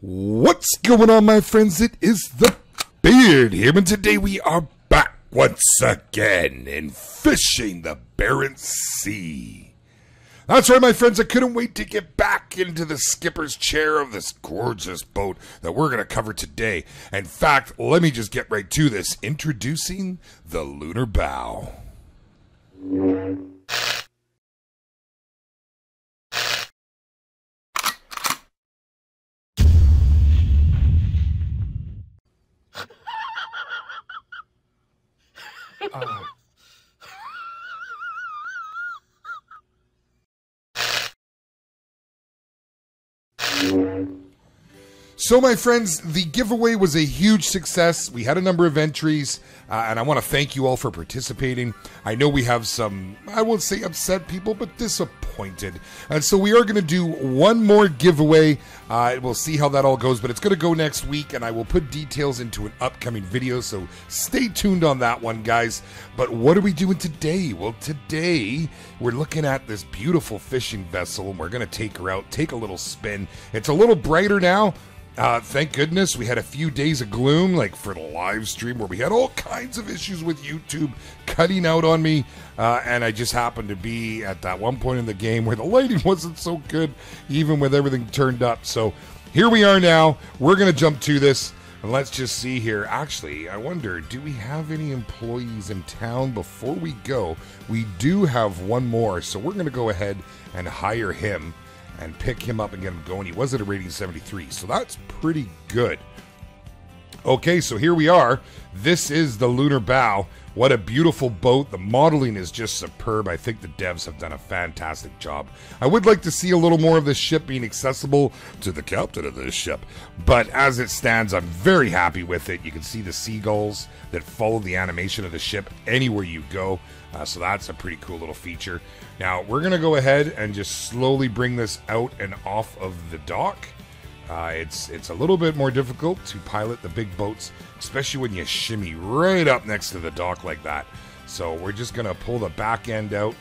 What's going on, my friends? It is the Beard here, and today we are back once again in fishing the Barents Sea. That's right, my friends, I couldn't wait to get back into the skipper's chair of this gorgeous boat that we're going to cover today. In fact, let me just get right to this, introducing the Lunar Bow. So, my friends, the giveaway was a huge success. We had a number of entries, and I want to thank you all for participating. I know we have some, I won't say upset people, but disappointed. And so we are going to do one more giveaway. We'll see how that all goes, but it's going to go next week, and I will put details into an upcoming video, so stay tuned on that one, guys. But what are we doing today? Well, today we're looking at this beautiful fishing vessel, and we're going to take her out, take a little spin. It's a little brighter now. Thank goodness we had a few days of gloom, like for the live stream, where we had all kinds of issues with YouTube cutting out on me, and I just happened to be at that one point in the game where the lighting wasn't so good, even with everything turned up. So here we are now. We're going to jump to this, and let's just see here. Actually, I wonder, do we have any employees in town before we go? We do have one more, so we're going to go ahead and hire him and pick him up and get him going. He was at a rating 73, so that's pretty good. Okay, so here we are. This is the Lunar Bow. What a beautiful boat. The modeling is just superb. I think the devs have done a fantastic job. I would like to see a little more of this ship being accessible to the captain of this ship, but as it stands, I'm very happy with it. You can see the seagulls that follow the animation of the ship anywhere you go. So that's a pretty cool little feature. Now, we're going to go ahead and just slowly bring this out and off of the dock. It's a little bit more difficult to pilot the big boats, especially when you shimmy right up next to the dock like that. So we're just going to pull the back end out,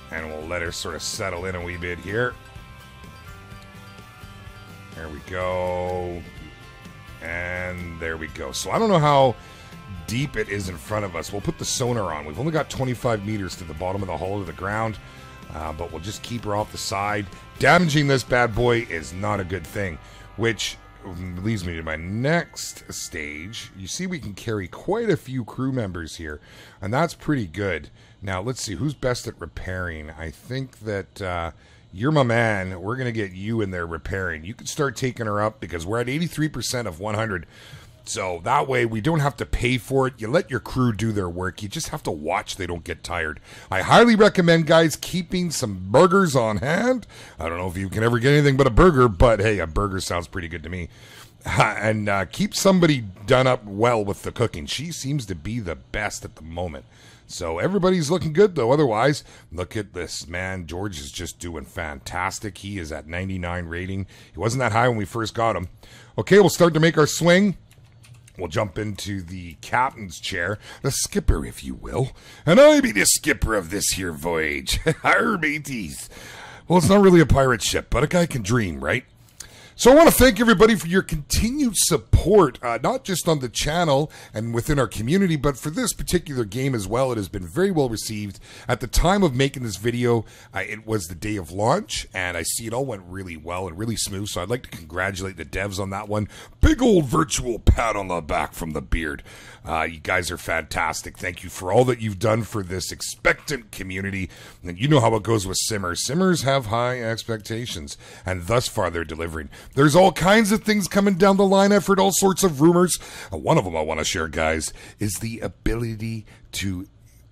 and we'll let her sort of settle in a wee bit here. There we go. And there we go. So I don't know how deep it is in front of us. We'll put the sonar on. We've only got 25 meters to the bottom of the hull of the ground, but we'll just keep her off the side. Damaging this bad boy is not a good thing, which leads me to my next stage. You see, we can carry quite a few crew members here, and that's pretty good. Now, let's see, who's best at repairing? I think that you're my man. We're going to get you in there repairing. You can start taking her up because we're at 83% of 100. So that way we don't have to pay for it. You let your crew do their work. You just have to watch they don't get tired. I highly recommend, guys, keeping some burgers on hand. I don't know if you can ever get anything but a burger, but hey, a burger sounds pretty good to me. And keep somebody done up well with the cooking. She seems to be the best at the moment. So everybody's looking good, though. Otherwise, look at this, man. George is just doing fantastic. He is at 99 rating. He wasn't that high when we first got him. Okay, we'll start to make our swing. We'll jump into the captain's chair, the skipper, if you will. And I be the skipper of this here voyage. Arr, mateys. Well, it's not really a pirate ship, but a guy can dream, right? So I want to thank everybody for your continued support, not just on the channel and within our community, but for this particular game as well. It has been very well received. At the time of making this video, it was the day of launch, and I see it all went really well and really smooth, so I'd like to congratulate the devs on that one. Big old virtual pat on the back from the Beard. You guys are fantastic. Thank you for all that you've done for this expectant community. And you know how it goes with Simmers. Simmers have high expectations, and thus far they're delivering. There's all kinds of things coming down the line. I've heard all sorts of rumors. One of them I want to share, guys, is the ability to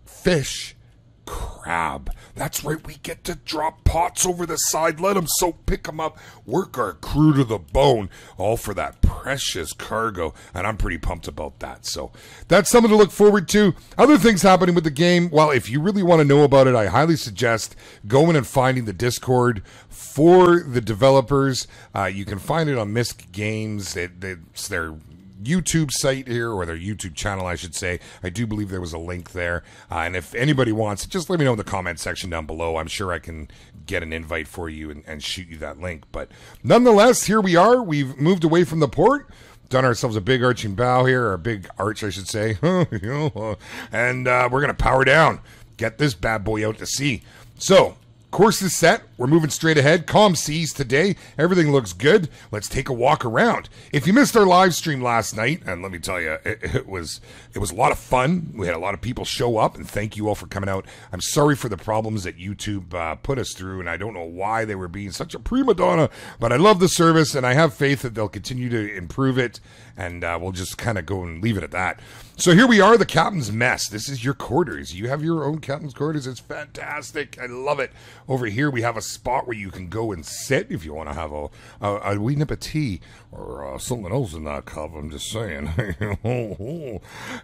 fish crab. That's right, we get to drop pots over the side, let them soak, pick them up, work our crew to the bone, all for that precious cargo, and I'm pretty pumped about that. So that's something to look forward to. Other things happening with the game, well, if you really want to know about it, I highly suggest going and finding the Discord for the developers. You can find it on Misc Games. It's their YouTube site here, or their YouTube channel, I should say. I do believe there was a link there. And if anybody wants, just let me know in the comment section down below. I'm sure I can get an invite for you and shoot you that link. But nonetheless, here we are. We've moved away from the port. Done ourselves a big arching bow here, or a big arch, I should say. And we're going to power down. Get this bad boy out to sea. So, course is set. We're moving straight ahead. Calm seas today. Everything looks good. Let's take a walk around. If you missed our live stream last night, and let me tell you, it was a lot of fun. We had a lot of people show up, and thank you all for coming out. I'm sorry for the problems that YouTube put us through, and I don't know why they were being such a prima donna, but I love the service, and I have faith that they'll continue to improve it, and we'll just kind of go and leave it at that. So here we are, the captain's mess. This is your quarters. You have your own captain's quarters. It's fantastic. I love it. Over here, we have a spot where you can go and sit if you want to have a wee nip of tea or something else in that cup. I'm just saying.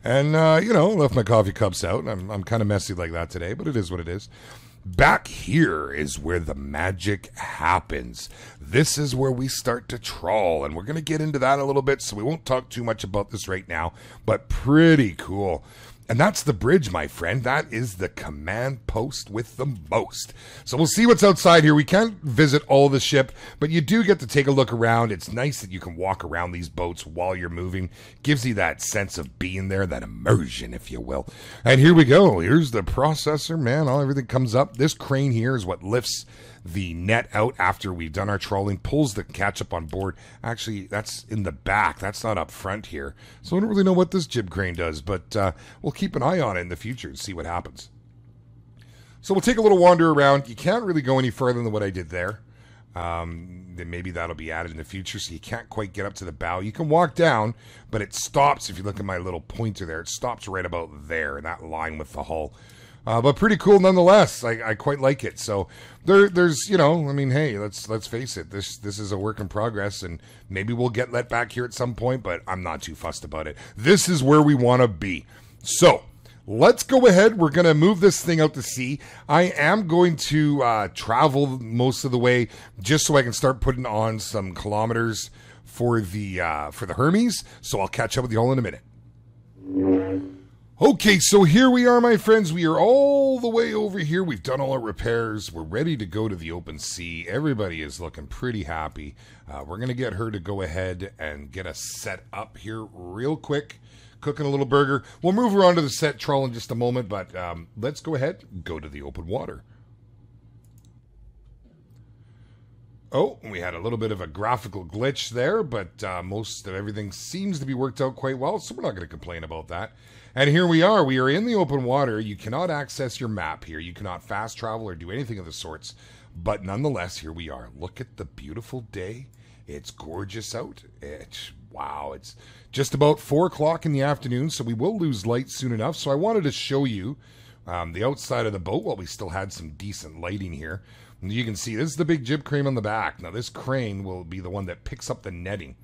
And, left my coffee cups out. I'm kind of messy like that today, but it is what it is. Back here is where the magic happens. This is where we start to trawl, and we're going to get into that a little bit, so we won't talk too much about this right now, but pretty cool. And that's the bridge, my friend. That is the command post with the most. So we'll see what's outside here. We can't visit all the ship, but you do get to take a look around. It's nice that you can walk around these boats while you're moving. Gives you that sense of being there, that immersion, if you will. And here we go. Here's the processor, man. Everything comes up. This crane here is what lifts the net out after we've done our trawling, pulls the catch up on board. Actually, that's in the back. That's not up front here. So I don't really know what this jib crane does, but we'll keep an eye on it in the future and see what happens. So we'll take a little wander around. You can't really go any further than what I did there. Then maybe that'll be added in the future, so you can't quite get up to the bow. You can walk down, but it stops. If you look at my little pointer there, it stops right about there in that line with the hull. But pretty cool nonetheless. I quite like it. So there's, hey, let's face it. This is a work in progress, and maybe we'll get let back here at some point, but I'm not too fussed about it. This is where we want to be. So let's go ahead. We're going to move this thing out to sea. I am going to travel most of the way just so I can start putting on some kilometers for the Hermes. So I'll catch up with you all in a minute. Okay, so here we are, my friends. We are all the way over here. We've done all our repairs. We're ready to go to the open sea. Everybody is looking pretty happy. We're going to get her to go ahead and get us set up here real quick, cooking a little burger. We'll move her onto the set trawl in just a moment, but let's go ahead and go to the open water. Oh, we had a little bit of a graphical glitch there, but most of everything seems to be worked out quite well, so we're not going to complain about that. And here we are. We are in the open water. You cannot access your map here. You cannot fast travel or do anything of the sorts. But nonetheless, here we are. Look at the beautiful day. It's gorgeous out. Wow, it's just about 4 o'clock in the afternoon, so we will lose light soon enough. So I wanted to show you the outside of the boat while we still had some decent lighting here. And you can see this is the big jib crane on the back. Now, this crane will be the one that picks up the netting.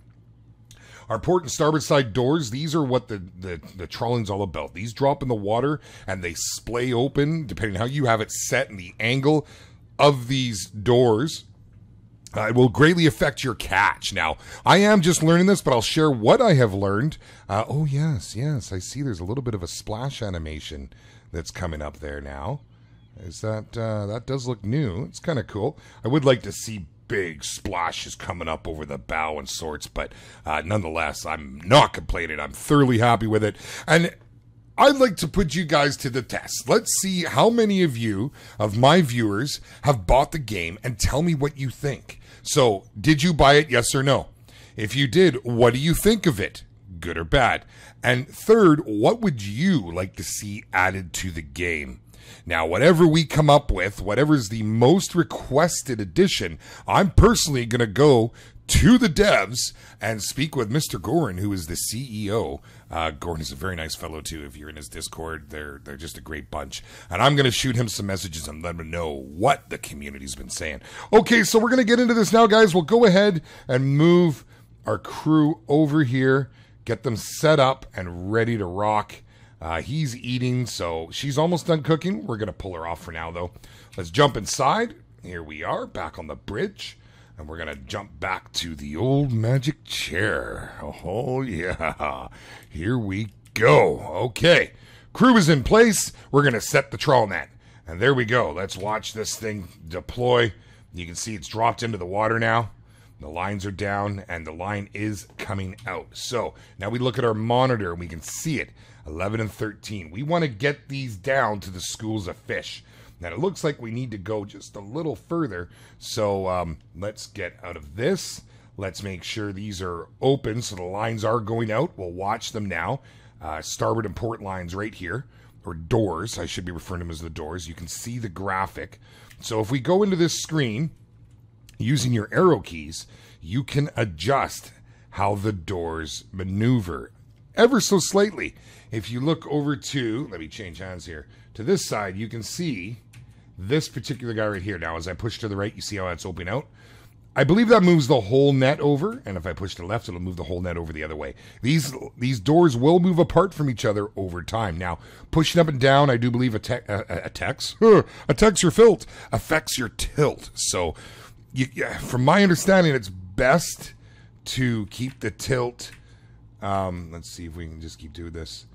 Our port and starboard side doors, these are what the trawling's all about. These drop in the water and they splay open, depending on how you have it set and the angle of these doors. It will greatly affect your catch. Now, I am just learning this, but I'll share what I have learned. Oh, yes, I see there's a little bit of a splash animation that's coming up there now. Is that does look new. It's kind of cool. I would like to see big splashes coming up over the bow and sorts, but nonetheless, I'm not complaining. I'm thoroughly happy with it. And I'd like to put you guys to the test. Let's see how many of you, of my viewers, have bought the game and tell me what you think. So, did you buy it, yes or no? If you did, what do you think of it? Good or bad? And third, what would you like to see added to the game? Now, whatever we come up with, whatever's the most requested edition, I'm personally going to go to the devs and speak with Mr. Gorin, who is the CEO. Gorin is a very nice fellow, too. If you're in his Discord, they're just a great bunch. And I'm going to shoot him some messages and let him know what the community's been saying. Okay, so we're going to get into this now, guys. We'll go ahead and move our crew over here, get them set up and ready to rock. He's eating, so she's almost done cooking. We're going to pull her off for now, though. Let's jump inside. Here we are, back on the bridge. And we're going to jump back to the old magic chair. Oh, yeah. Here we go. Okay. Crew is in place. We're going to set the trawl net. And there we go. Let's watch this thing deploy. You can see it's dropped into the water now. The lines are down, and the line is coming out. So now we look at our monitor, and we can see it, 11 and 13. We want to get these down to the schools of fish. Now, it looks like we need to go just a little further. So let's get out of this. Let's make sure these are open, so the lines are going out. We'll watch them now. Starboard and port lines right here, or doors. I should be referring to them as the doors. You can see the graphic. So if we go into this screen, using your arrow keys, you can adjust how the doors maneuver ever so slightly. If you look over to, let me change hands here, to this side, you can see this particular guy right here. Now, as I push to the right, you see how that's opening out? I believe that moves the whole net over, and if I push to the left, it'll move the whole net over the other way. These doors will move apart from each other over time. Now, pushing up and down, I do believe affects your tilt. So, from my understanding, it's best to keep the tilt. Let's see if we can just keep doing this.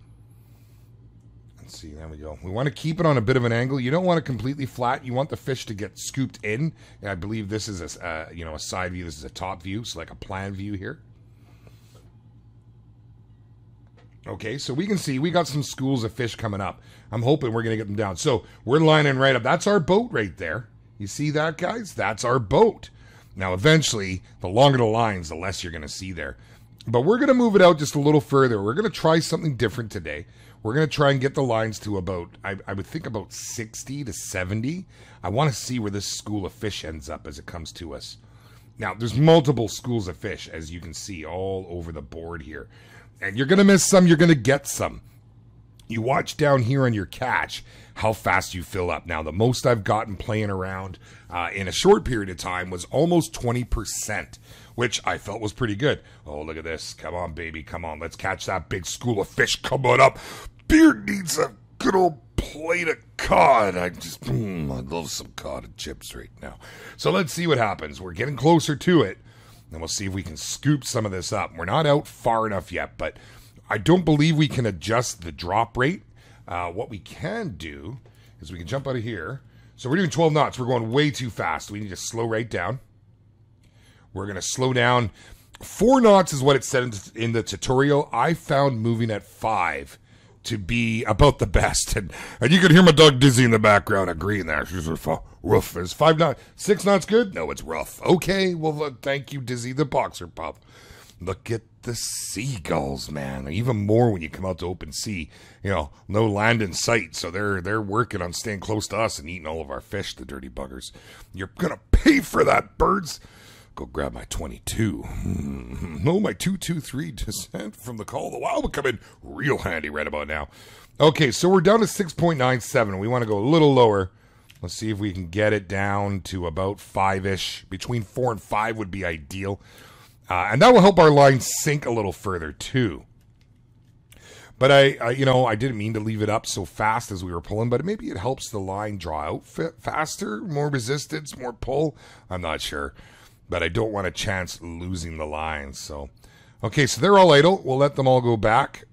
Let's see, there we go. We want to keep it on a bit of an angle. You don't want it completely flat. You want the fish to get scooped in. And I believe this is a side view. This is a top view, so like a plan view here. Okay, so we can see we got some schools of fish coming up. I'm hoping we're going to get them down. So we're lining right up. That's our boat right there. You see that, guys? That's our boat. Now, eventually, the longer the lines, the less you're going to see there. But we're going to move it out just a little further. We're going to try something different today. We're going to try and get the lines to about, I would think about 60 to 70. I want to see where this school of fish ends up as it comes to us. Now, there's multiple schools of fish, as you can see, all over the board here. And you're going to miss some, you're going to get some. You watch down here on your catch how fast you fill up. Now, the most I've gotten playing around in a short period of time was almost 20%, which I felt was pretty good. Oh, look at this. Come on, baby. Come on. Let's catch that big school of fish. Come on up. Beard needs a good old plate of cod. I love some cod and chips right now. So let's see what happens. We're getting closer to it, and we'll see if we can scoop some of this up. We're not out far enough yet, but I don't believe we can adjust the drop rate. What we can do is we can jump out of here. So we're doing 12 knots. We're going way too fast. We need to slow right down. We're going to slow down. 4 knots is what it said in the tutorial. I found moving at 5 to be about the best. And you can hear my dog Dizzy in the background agreeing there. She's rough. Is 5 knots? 6 knots good? No, it's rough. Okay, well, thank you, Dizzy the boxer pup. Look at the seagulls, man. Even more when you come out to open sea. You know, no land in sight, so they're working on staying close to us and eating all of our fish, the dirty buggers. You're gonna pay for that, birds. Go grab my 22. No, my 223 descent from the call of the wild will come in real handy right about now. Okay, so we're down to 6.97. We want to go a little lower. Let's see if we can get it down to about 5-ish. Between 4 and 5 would be ideal. And that will help our line sink a little further, too. But I didn't mean to leave it up so fast as we were pulling, but maybe it helps the line draw out faster, more resistance, more pull. I'm not sure. But I don't want a chance losing the line. So, okay, so they're all idle. We'll let them all go back.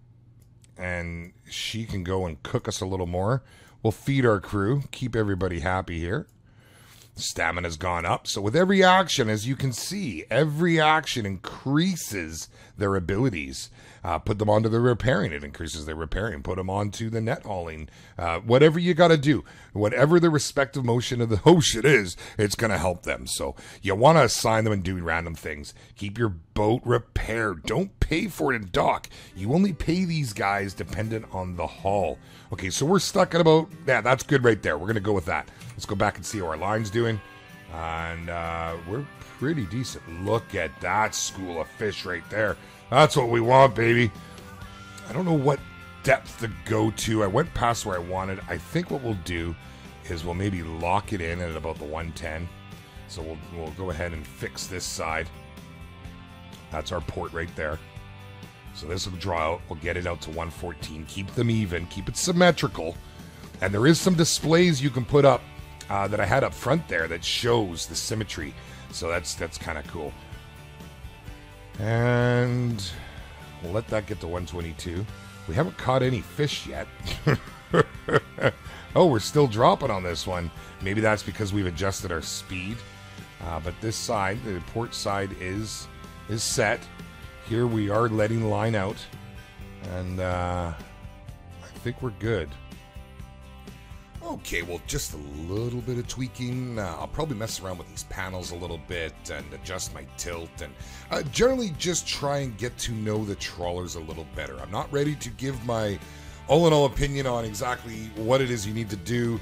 And she can go and cook us a little more. We'll feed our crew, keep everybody happy here. Stamina's gone up. So with every action, as you can see, every action increases their abilities. Put them onto the repairing. It increases their repairing. Put them onto the net hauling. Whatever you got to do. Whatever the respective motion of the ocean is, it's going to help them. So you want to assign them and do random things. Keep your boat repaired. Don't pay for it in dock. You only pay these guys dependent on the haul. Okay, so we're stuck at about... Yeah, that's good right there. We're going to go with that. Let's go back and see how our line's doing. And we're pretty decent. Look at that school of fish right there. That's what we want, baby. I don't know what depth to go to. I went past where I wanted. I think what we'll do is we'll maybe lock it in at about the 110. So we'll go ahead and fix this side. That's our port right there. So this will draw out. We'll get it out to 114. Keep them even. Keep it symmetrical. And there is some displays you can put up that I had up front there that shows the symmetry. So that's kind of cool. And we'll let that get to 122. We haven't caught any fish yet. Oh, we're still dropping on this one. Maybe that's because we've adjusted our speed. But this side, the port side, is set. Here we are letting line out. And I think we're good. Okay, well, just a little bit of tweaking. I'll probably mess around with these panels a little bit and adjust my tilt and generally just try and get to know the trawlers a little better. I'm not ready to give my all-in-all opinion on exactly what it is you need to do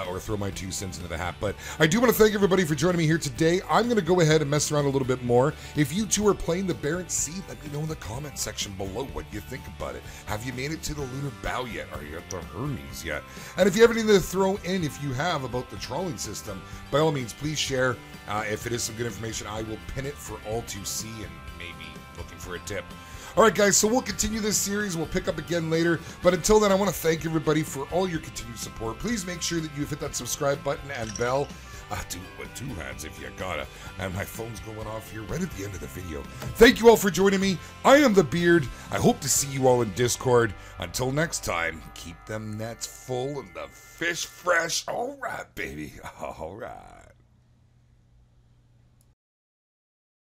or throw my 2 cents into the hat. But I do want to thank everybody for joining me here today. I'm going to go ahead and mess around a little bit more. If you two are playing the Barents Sea, let me know in the comment section below what you think about it. Have you made it to the Lunar bow yet? Are you at the Hermes yet? And if you have anything to throw in, if you have, about the trawling system, by all means, please share. If it is some good information, I will pin it for all to see and maybe looking for a tip. All right, guys, so we'll continue this series. We'll pick up again later. But until then, I want to thank everybody for all your continued support. Please make sure that you've hit that subscribe button and bell. Do it with 2 hands if you gotta. And my phone's going off here right at the end of the video. Thank you all for joining me. I am the Beard. I hope to see you all in Discord. Until next time, keep them nets full and the fish fresh. All right, baby. All right.